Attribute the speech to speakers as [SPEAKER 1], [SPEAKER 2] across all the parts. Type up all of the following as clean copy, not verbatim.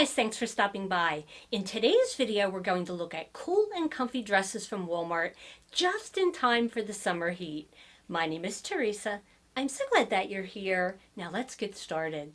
[SPEAKER 1] guys, thanks for stopping by. In today's video, we're going to look at cool and comfy dresses from Walmart just in time for the summer heat. My name is Theresa. I'm so glad that you're here. Now let's get started.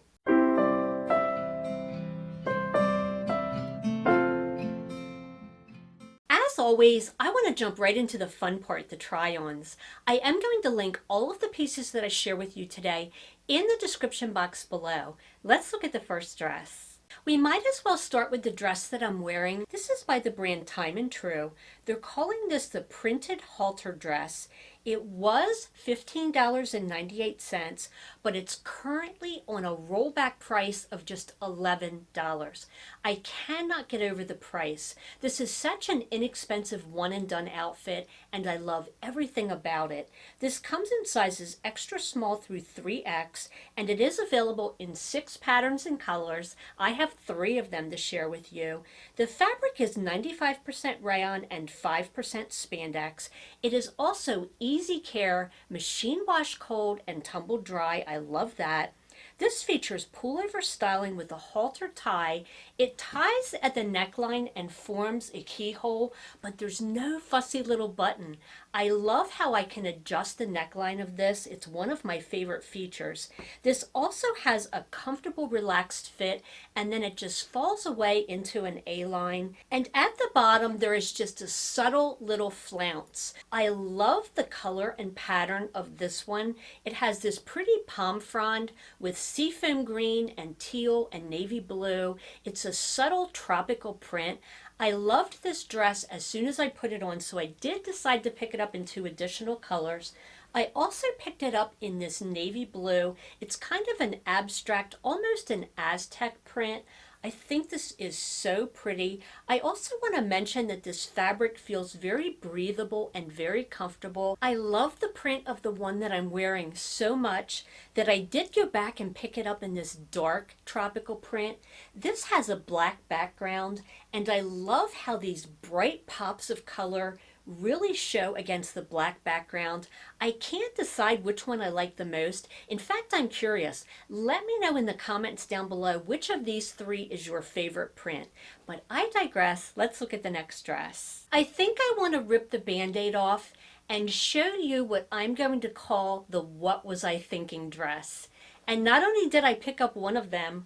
[SPEAKER 1] As always, I want to jump right into the fun part, the try-ons. I am going to link all of the pieces that I share with you today in the description box below. Let's look at the first dress. We might as well start with the dress that I'm wearing. This is by the brand Time and True. They're calling this the printed halter dress. It was $15.98, but it's currently on a rollback price of just $11. I cannot get over the price. This is such an inexpensive one and done outfit, and I love everything about it. This comes in sizes extra small through 3X, and it is available in 6 patterns and colors. I have 3 of them to share with you. The fabric is 95% rayon and 5% spandex. It is also easy care, machine wash cold and tumble dry. I love that. This features pullover styling with a halter tie. It ties at the neckline and forms a keyhole, but there's no fussy little button. I love how I can adjust the neckline of this. It's one of my favorite features. This also has a comfortable, relaxed fit, and then it just falls away into an A-line. And at the bottom, there is just a subtle little flounce. I love the color and pattern of this one. It has this pretty palm frond with seafoam green and teal and navy blue. It's a subtle tropical print. I loved this dress as soon as I put it on, so I did decide to pick it up in 2 additional colors. I also picked it up in this navy blue. It's kind of an abstract, almost an Aztec print. I think this is so pretty. I also want to mention that this fabric feels very breathable and very comfortable. I love the print of the one that I'm wearing so much that I did go back and pick it up in this dark tropical print. This has a black background, and I love how these bright pops of color really show against the black background. I can't decide which one I like the most. In fact, I'm curious. Let me know in the comments down below which of these 3 is your favorite print. But I digress. Let's look at the next dress. I think I want to rip the band-aid off and show you what I'm going to call the What Was I Thinking dress. And not only did I pick up one of them,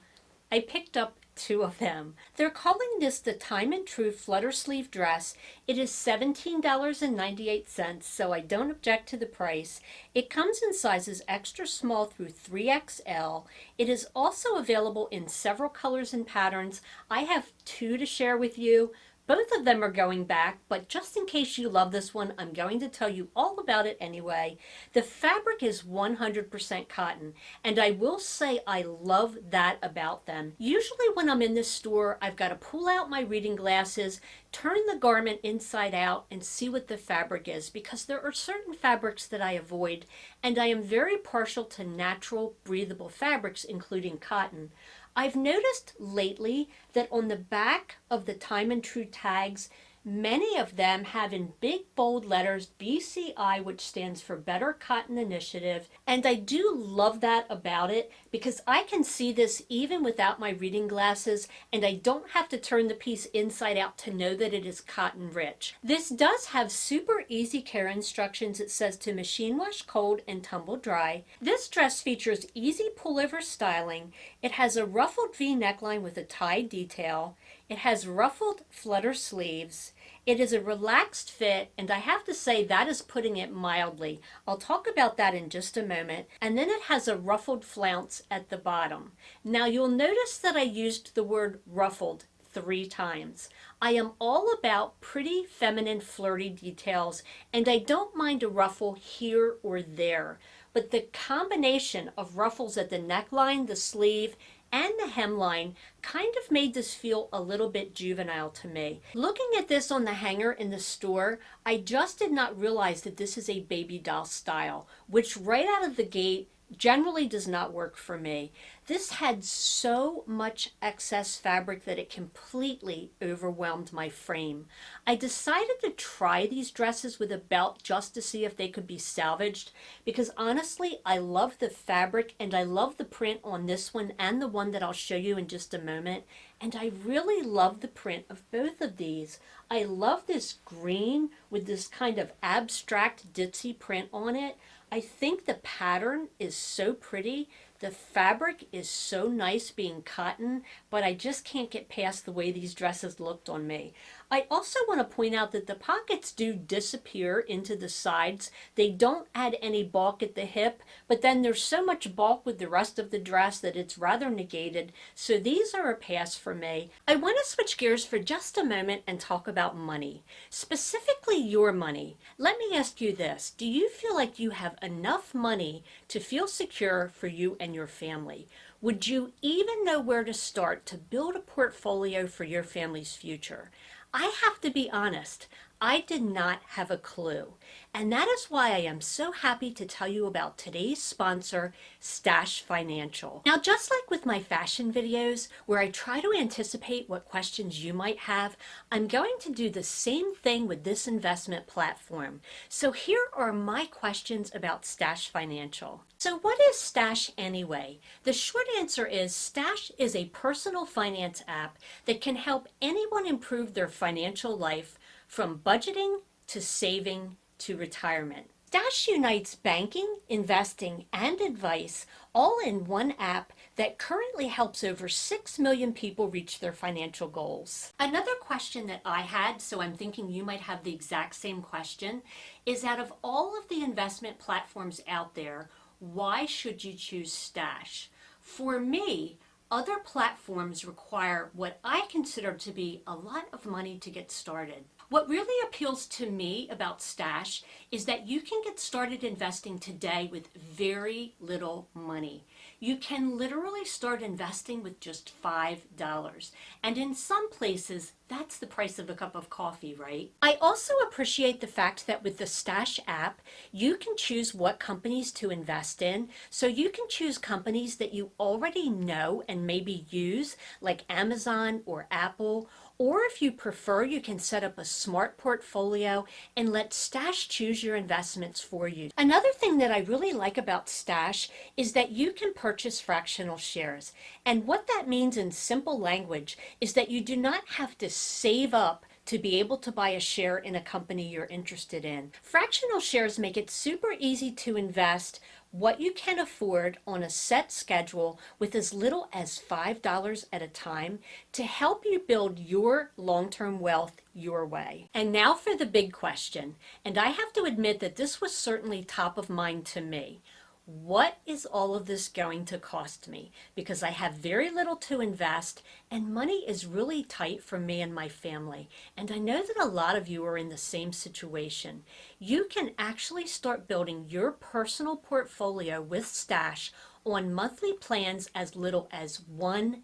[SPEAKER 1] I picked up 2 of them. They're calling this the Time and True Flutter Sleeve dress. It is $17.98, so I don't object to the price. It comes in sizes extra small through 3XL. It is also available in several colors and patterns. I have 2 to share with you. Both of them are going back, but just in case you love this one, I'm going to tell you all about it anyway. The fabric is 100% cotton, and I will say I love that about them. Usually when I'm in this store, I've got to pull out my reading glasses, turn the garment inside out, and see what the fabric is, because there are certain fabrics that I avoid, and I am very partial to natural, breathable fabrics, including cotton. I've noticed lately that on the back of the Time and True tags, many of them have in big bold letters BCI, which stands for Better Cotton Initiative, and I do love that about it because I can see this even without my reading glasses, and I don't have to turn the piece inside out to know that it is cotton rich. This does have super easy care instructions. It says to machine wash cold and tumble dry. This dress features easy pullover styling. It has a ruffled V neckline with a tie detail. It has ruffled flutter sleeves. It is a relaxed fit, and I have to say that is putting it mildly. I'll talk about that in just a moment. And then it has a ruffled flounce at the bottom. Now you'll notice that I used the word ruffled 3 times. I am all about pretty, feminine, flirty details, and I don't mind a ruffle here or there. But the combination of ruffles at the neckline, the sleeve, and the hemline kind of made this feel a little bit juvenile to me. Looking at this on the hanger in the store, I just did not realize that this is a baby doll style, which right out of the gate generally does not work for me. This had so much excess fabric that it completely overwhelmed my frame. I decided to try these dresses with a belt just to see if they could be salvaged, because honestly, I love the fabric and I love the print on this one and the one that I'll show you in just a moment. And I really love the print of both of these. I love this green with this kind of abstract ditzy print on it. I think the pattern is so pretty. The fabric is so nice being cotton, but I just can't get past the way these dresses looked on me. I also want to point out that the pockets do disappear into the sides. They don't add any bulk at the hip, but then there's so much bulk with the rest of the dress that it's rather negated. So these are a pass for me. I want to switch gears for just a moment and talk about money, specifically your money. Let me ask you this. Do you feel like you have enough money to feel secure for you and your family? Would you even know where to start to build a portfolio for your family's future? I have to be honest, I did not have a clue. And that is why I am so happy to tell you about today's sponsor, Stash Financial. Now, just like with my fashion videos, where I try to anticipate what questions you might have, I'm going to do the same thing with this investment platform. So here are my questions about Stash Financial. So what is Stash anyway? The short answer is Stash is a personal finance app that can help anyone improve their financial life, from budgeting to saving to retirement. Stash unites banking, investing, and advice all in one app that currently helps over 6 million people reach their financial goals. Another question that I had, so I'm thinking you might have the exact same question, is out of all of the investment platforms out there, why should you choose Stash? For me, other platforms require what I consider to be a lot of money to get started. What really appeals to me about Stash is that you can get started investing today with very little money. You can literally start investing with just $5. And in some places, that's the price of a cup of coffee, right? I also appreciate the fact that with the Stash app, you can choose what companies to invest in. So you can choose companies that you already know and maybe use, like Amazon or Apple. Or if you prefer, you can set up a smart portfolio and let Stash choose your investments for you. Another thing that I really like about Stash is that you can purchase fractional shares. And what that means in simple language is that you do not have to save up to be able to buy a share in a company you're interested in. Fractional shares make it super easy to invest what you can afford on a set schedule with as little as $5 at a time to help you build your long-term wealth your way. And now for the big question, and I have to admit that this was certainly top of mind to me. What is all of this going to cost me? Because I have very little to invest and money is really tight for me and my family. And I know that a lot of you are in the same situation. You can actually start building your personal portfolio with Stash on monthly plans as little as $1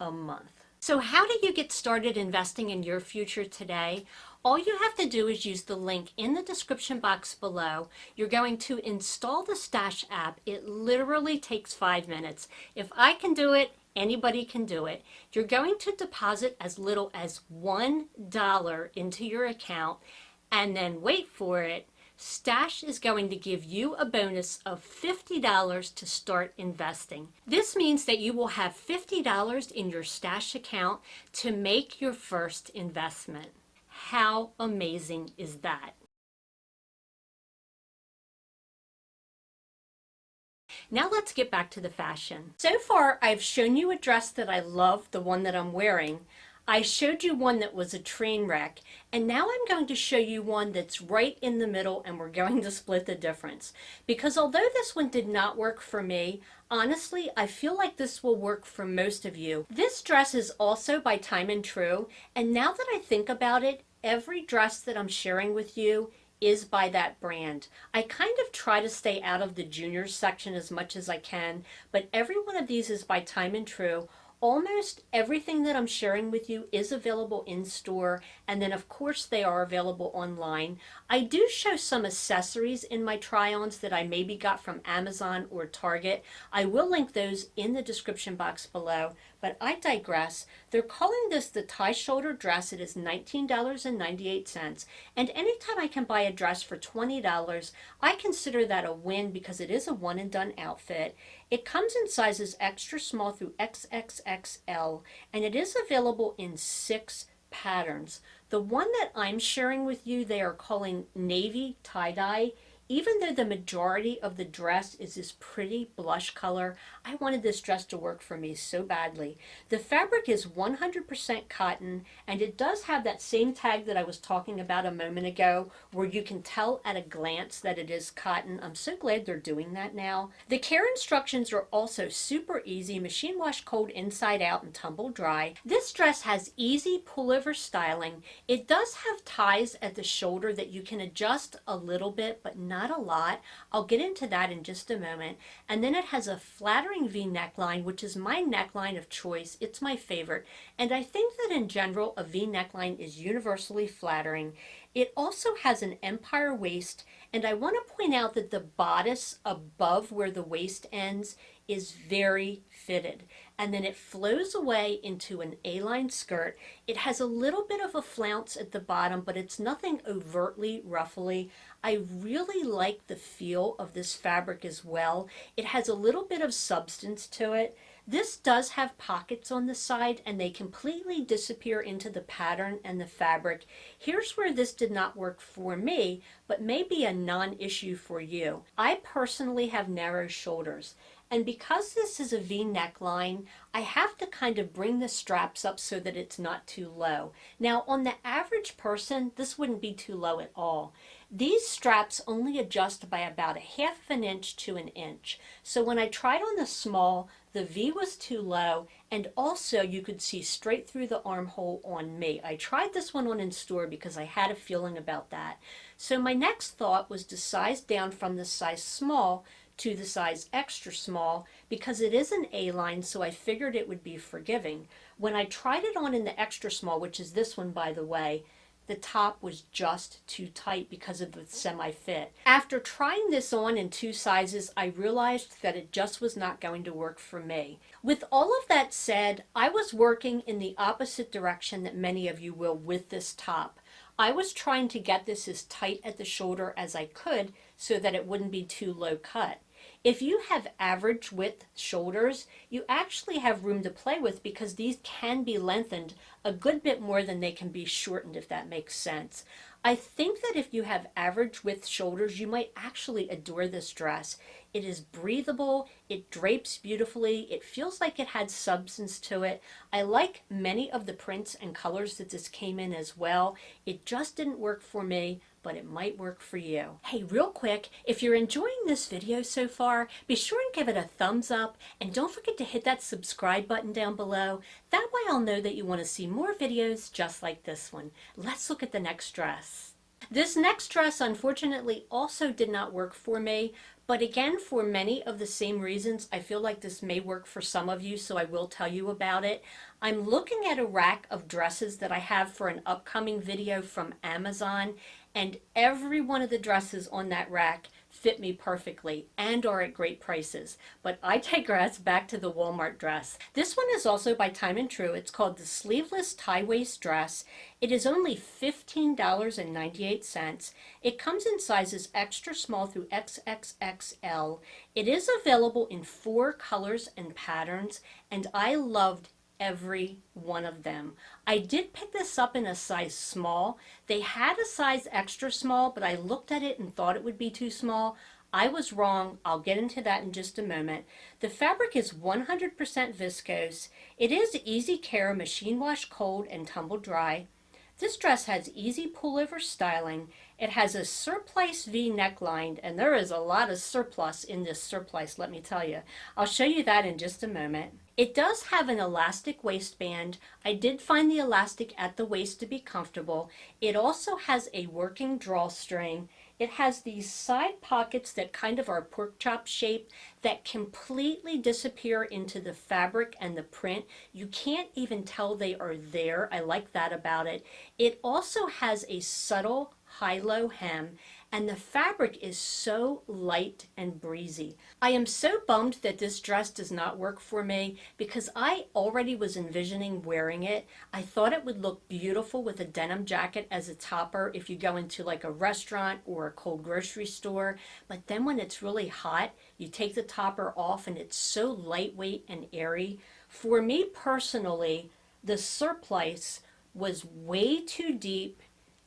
[SPEAKER 1] a month. So how do you get started investing in your future today? All you have to do is use the link in the description box below. You're going to install the Stash app. It literally takes 5 minutes. If I can do it, anybody can do it. You're going to deposit as little as $1 into your account and then wait for it. Stash is going to give you a bonus of $50 to start investing. This means that you will have $50 in your Stash account to make your first investment. How amazing is that? Now let's get back to the fashion. So far, I've shown you a dress that I love, the one that I'm wearing. I showed you one that was a train wreck, and now I'm going to show you one that's right in the middle, and we're going to split the difference. Because although this one did not work for me, honestly, I feel like this will work for most of you. This dress is also by Time and True, and now that I think about it, every dress that I'm sharing with you is by that brand. I kind of try to stay out of the juniors section as much as I can, but every one of these is by Time and True. Almost everything that I'm sharing with you is available in store, and then of course they are available online. I do show some accessories in my try-ons that I maybe got from Amazon or Target. I will link those in the description box below, but I digress. They're calling this the tie shoulder dress. It is $19.98, and anytime I can buy a dress for $20, I consider that a win because it is a one and done outfit. It comes in sizes extra small through XXXL, and it is available in 6 patterns. The one that I'm sharing with you, they are calling navy tie-dye. Even though the majority of the dress is this pretty blush color, I wanted this dress to work for me so badly. The fabric is 100% cotton, and it does have that same tag that I was talking about a moment ago, where you can tell at a glance that it is cotton. I'm so glad they're doing that now. The care instructions are also super easy, machine wash cold inside out and tumble dry. This dress has easy pullover styling. It does have ties at the shoulder that you can adjust a little bit, but not a lot. I'll get into that in just a moment. And then it has a flattering V neckline, which is my neckline of choice. It's my favorite. And I think that in general, a V neckline is universally flattering. It also has an empire waist, and I want to point out that the bodice above where the waist ends is very fitted, and then it flows away into an A-line skirt. It has a little bit of a flounce at the bottom, but it's nothing overtly ruffly. I really like the feel of this fabric as well. It has a little bit of substance to it. This does have pockets on the side, and they completely disappear into the pattern and the fabric. Here's where this did not work for me, but may be a non-issue for you. I personally have narrow shoulders, and because this is a V neckline, I have to kind of bring the straps up so that it's not too low. Now, on the average person, this wouldn't be too low at all. These straps only adjust by about 1/2 inch to an inch. So when I tried on the small, the V was too low, and also you could see straight through the armhole on me. I tried this one on in store because I had a feeling about that. So my next thought was to size down from the size small to the size extra small because it is an A-line, so I figured it would be forgiving. When I tried it on in the extra small, which is this one by the way, the top was just too tight because of the semi-fit. After trying this on in 2 sizes, I realized that it just was not going to work for me. With all of that said, I was working in the opposite direction that many of you will with this top. I was trying to get this as tight at the shoulder as I could so that it wouldn't be too low cut. If you have average width shoulders, you actually have room to play with because these can be lengthened a good bit more than they can be shortened, if that makes sense. I think that if you have average width shoulders, you might actually adore this dress. It is breathable, it drapes beautifully, it feels like it had substance to it. I like many of the prints and colors that this came in as well. It just didn't work for me, but it might work for you. Hey, real quick, if you're enjoying this video so far, be sure and give it a thumbs up, and don't forget to hit that subscribe button down below. That way I'll know that you want to see more videos just like this one. Let's look at the next dress. This next dress unfortunately also did not work for me, but again, for many of the same reasons, I feel like this may work for some of you, so I will tell you about it. I'm looking at a rack of dresses that I have for an upcoming video from Amazon, and every one of the dresses on that rack fit me perfectly and are at great prices. But I digress, back to the Walmart dress. This one is also by Time and True. It's called the Sleeveless Tie Waist Dress. It is only $15.98. It comes in sizes extra small through XXXL. It is available in 4 colors and patterns, and I loved every one of them. I did pick this up in a size small. They had a size extra small, but I looked at it and thought it would be too small. I was wrong. I'll get into that in just a moment. The fabric is 100% viscose. It is easy care, machine wash cold and tumble dry. This dress has easy pullover styling. It has a surplice V neckline, and there is a lot of surplus in this surplice, let me tell you. I'll show you that in just a moment. It does have an elastic waistband. I did find the elastic at the waist to be comfortable. It also has a working drawstring. It has these side pockets that kind of are pork chop shape that completely disappear into the fabric and the print. You can't even tell they are there. I like that about it. It also has a subtle high-low hem, and the fabric is so light and breezy. I am so bummed that this dress does not work for me because I already was envisioning wearing it. I thought it would look beautiful with a denim jacket as a topper if you go into like a restaurant or a cold grocery store. But then when it's really hot, you take the topper off and it's so lightweight and airy. For me personally, the surplice was way too deep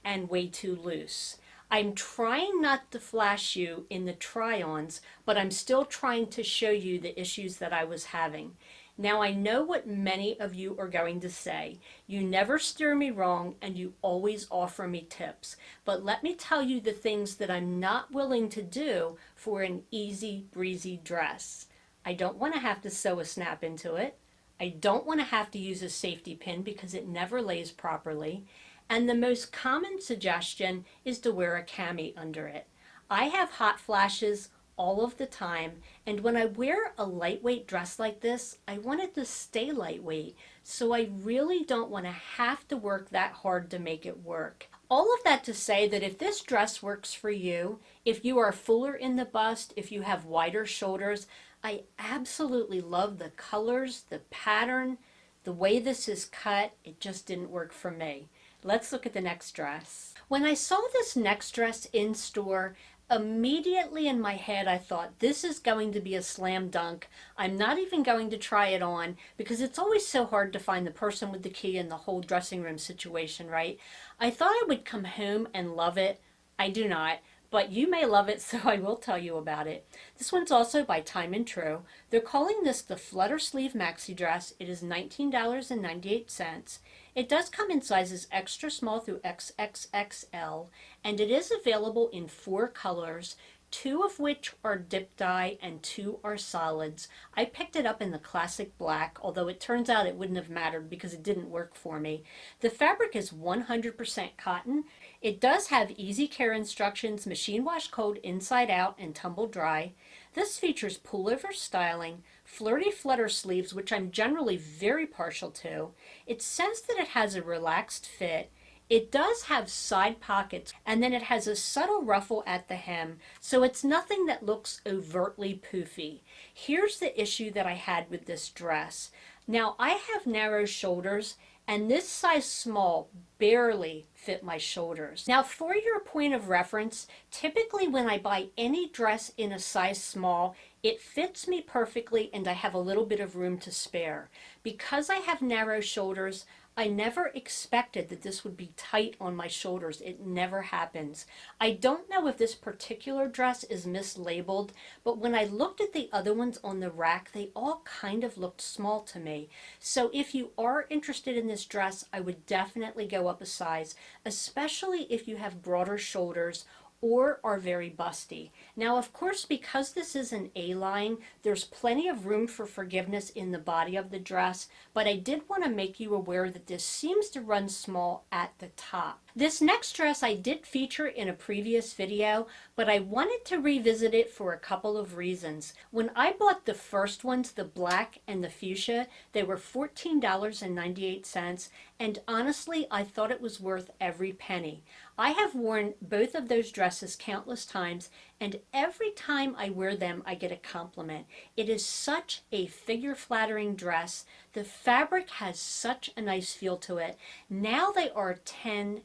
[SPEAKER 1] and way too loose. I'm trying not to flash you in the try-ons, but I'm still trying to show you the issues that I was having. Now I know what many of you are going to say. You never steer me wrong and you always offer me tips. But let me tell you the things that I'm not willing to do for an easy breezy dress. I don't want to have to sew a snap into it. I don't want to have to use a safety pin because it never lays properly. And the most common suggestion is to wear a cami under it. I have hot flashes all of the time, and when I wear a lightweight dress like this, I want it to stay lightweight, so I really don't want to have to work that hard to make it work. All of that to say that if this dress works for you, if you are fuller in the bust, if you have wider shoulders, I absolutely love the colors, the pattern, the way this is cut. It just didn't work for me. Let's look at the next dress. When I saw this next dress in store, immediately in my head I thought this is going to be a slam dunk. I'm not even going to try it on because it's always so hard to find the person with the key in the whole dressing room situation, right? I thought I would come home and love it. I do not. But you may love it, so I will tell you about it. This one's also by Time and True. They're calling this the Flutter Sleeve Maxi Dress. It is $19.98. It does come in sizes extra small through XXXL, and it is available in 4 colors, 2 of which are dip dye and 2 are solids. I picked it up in the classic black, although it turns out it wouldn't have mattered because it didn't work for me. The fabric is 100% cotton. It does have easy care instructions, machine wash cold inside out and tumble dry. This features pullover styling, flirty flutter sleeves, which I'm generally very partial to. It says that it has a relaxed fit. It does have side pockets, and then it has a subtle ruffle at the hem, so it's nothing that looks overtly poofy. Here's the issue that I had with this dress. Now, I have narrow shoulders, and this size small barely fit my shoulders. Now, for your point of reference, typically when I buy any dress in a size small, it fits me perfectly and I have a little bit of room to spare. Because I have narrow shoulders, I never expected that this would be tight on my shoulders. It never happens. I don't know if this particular dress is mislabeled, but when I looked at the other ones on the rack, they all kind of looked small to me. So if you are interested in this dress, I would definitely go up a size, especially if you have broader shoulders or are very busty. Now, of course, because this is an A-line, there's plenty of room for forgiveness in the body of the dress, but I did want to make you aware that this seems to run small at the top. This next dress I did feature in a previous video, but I wanted to revisit it for a couple of reasons. When I bought the first ones, the black and the fuchsia, they were $14.98, and honestly, I thought it was worth every penny. I have worn both of those dresses countless times, and every time I wear them, I get a compliment. It is such a figure-flattering dress. The fabric has such a nice feel to it. Now they are $10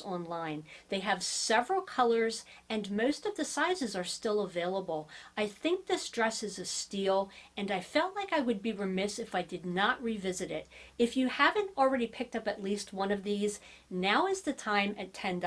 [SPEAKER 1] online. They have several colors, and most of the sizes are still available. I think this dress is a steal, and I felt like I would be remiss if I did not revisit it. If you haven't already picked up at least one of these, now is the time at $10.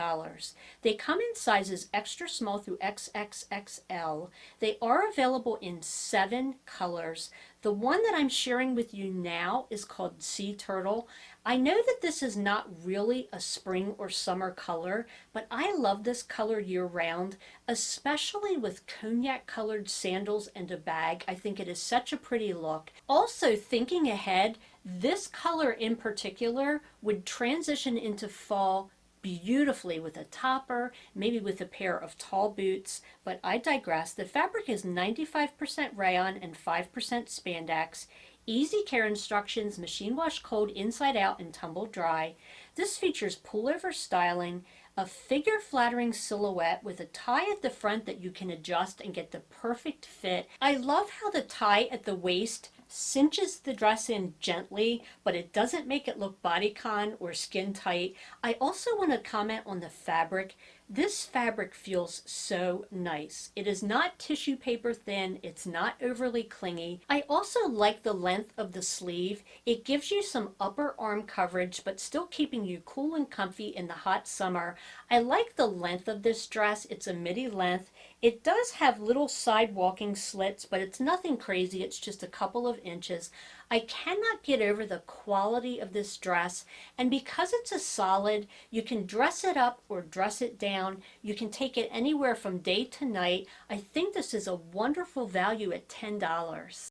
[SPEAKER 1] They come in sizes extra small through XXXL. They are available in 7 colors. The one that I'm sharing with you now is called Sea Turtle. I know that this is not really a spring or summer color, but I love this color year-round, especially with cognac-colored sandals and a bag. I think it is such a pretty look. Also, thinking ahead, this color in particular would transition into fall beautifully with a topper, maybe with a pair of tall boots, but I digress. The fabric is 95% rayon and 5% spandex. Easy care instructions, machine wash cold inside out and tumble dry. This features pullover styling, a figure flattering silhouette with a tie at the front that you can adjust and get the perfect fit. I love how the tie at the waist cinches the dress in gently, but it doesn't make it look bodycon or skin tight. I also want to comment on the fabric. This fabric feels so nice. It is not tissue paper thin. It's not overly clingy. I also like the length of the sleeve. It gives you some upper arm coverage, but still keeping you cool and comfy in the hot summer. I like the length of this dress. It's a midi length. It does have little side walking slits, but it's nothing crazy. It's just a couple of inches. I cannot get over the quality of this dress, and because it's a solid, you can dress it up or dress it down. You can take it anywhere from day to night. I think this is a wonderful value at $10.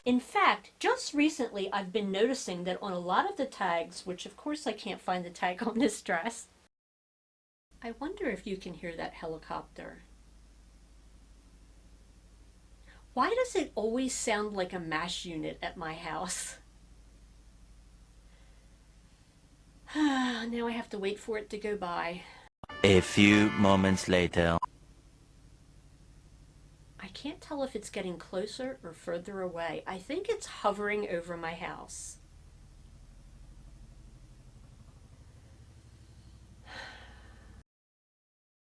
[SPEAKER 1] In fact, just recently I've been noticing that on a lot of the tags, which of course I can't find the tag on this dress, I wonder if you can hear that helicopter. Why does it always sound like a MASH unit at my house? Now I have to wait for it to go by.
[SPEAKER 2] A few moments later.
[SPEAKER 1] I can't tell if it's getting closer or further away. I think it's hovering over my house.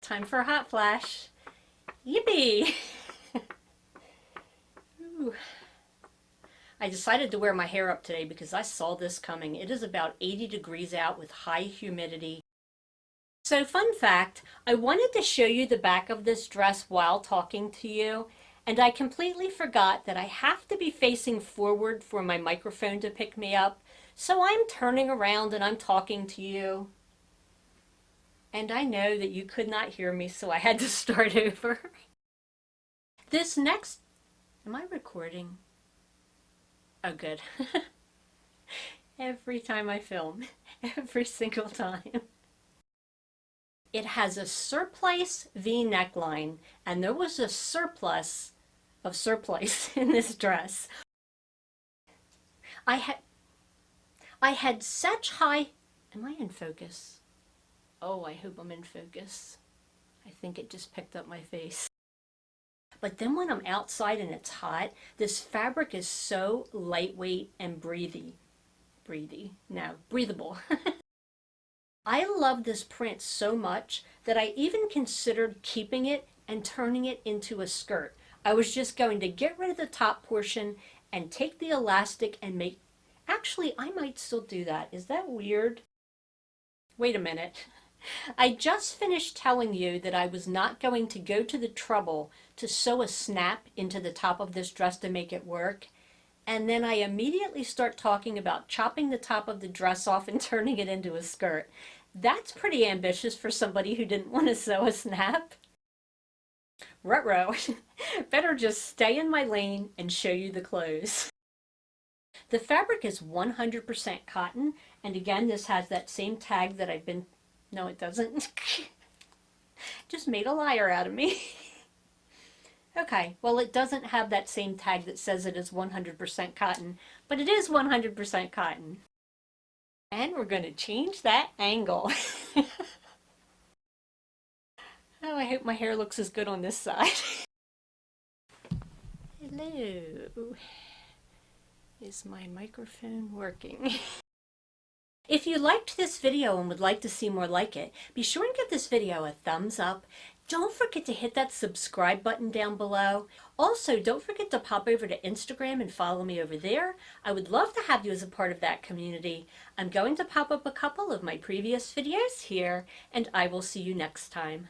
[SPEAKER 1] Time for a hot flash. Yippee! I decided to wear my hair up today because I saw this coming. It is about 80 degrees out with high humidity. So fun fact, I wanted to show you the back of this dress while talking to you, and I completely forgot that I have to be facing forward for my microphone to pick me up. So I'm turning around and I'm talking to you. And I know that you could not hear me, so I had to start over. This next... Am I recording? Oh, good. Every time I film. Every single time. It has a surplice V neckline, and there was a surplus of surplice in this dress. I had such high... Am I in focus? Oh, I hope I'm in focus. I think it just picked up my face. But then when I'm outside and it's hot, this fabric is so lightweight and breathable. I love this print so much that I even considered keeping it and turning it into a skirt. I was just going to get rid of the top portion and take the elastic and make... Actually, I might still do that. Is that weird? Wait a minute. I just finished telling you that I was not going to go to the trouble to sew a snap into the top of this dress to make it work. And then I immediately start talking about chopping the top of the dress off and turning it into a skirt. That's pretty ambitious for somebody who didn't want to sew a snap. Ruh-roh. Better just stay in my lane and show you the clothes. The fabric is 100% cotton, and again, this has that same tag that I've been... No, it doesn't. Just made a liar out of me. Okay, well, it doesn't have that same tag that says it is 100% cotton, but it is 100% cotton. And we're going to change that angle. Oh, I hope my hair looks as good on this side. Hello. Is my microphone working? If you liked this video and would like to see more like it, be sure and give this video a thumbs up. Don't forget to hit that subscribe button down below. Also, don't forget to pop over to Instagram and follow me over there. I would love to have you as a part of that community. I'm going to pop up a couple of my previous videos here, and I will see you next time.